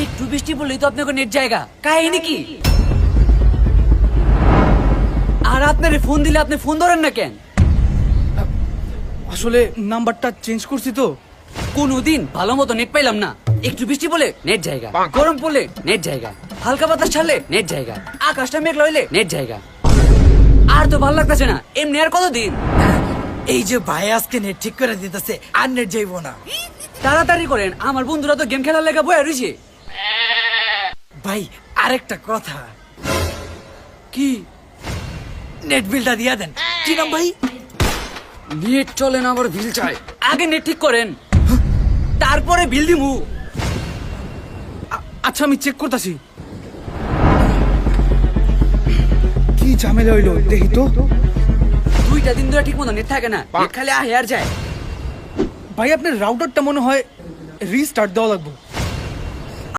একটু বৃষ্টি পড়লেই তো আপনাকে নেট জায়গা কাহিনী কি? আর আপনার ফোন দিলে আপনি ফোন ধরেন না কেন? আসলে নাম্বারটা চেঞ্জ করছি তো। কোনদিন ভালো মতো নেট পাইলাম না। একটু বৃষ্টি পড়লে নেট জায়গা, গরম পড়লে নেট জায়গা, হালকা বাতাস ছাড়লে নেট জায়গা, আকাশটা মেঘলা হইলে নেট জায়গা। আর তো ভালো লাগতেছে না, এমনি আর কতদিন? এই যে ভাই আজকে নেট ঠিক করে দিতেছে, আর নেট যাইবো না। তাড়াতাড়ি করেন, আমার বন্ধুরা তো গেম খেলার লেগে বয়ে রয়েছে। ভাই আরেকটা কথা, কি? নেট বিলটা দিয়া দেন। কি নাম ভাই? নেট চলে না আবার বিল চাই? আগে নেট ঠিক করেন, তারপরে বিল দিমু। আচ্ছা আমি চেক করতেছি। কি ঝামেলা হইলো দেখি তো। 2টা দিন ধরে ঠিক মতো নেট থাকে না, নেট খালি আহে আর যায়। ভাই আপনার রাউটারটা মনে হয় রিস্টার্ট দেওয়া লাগবে।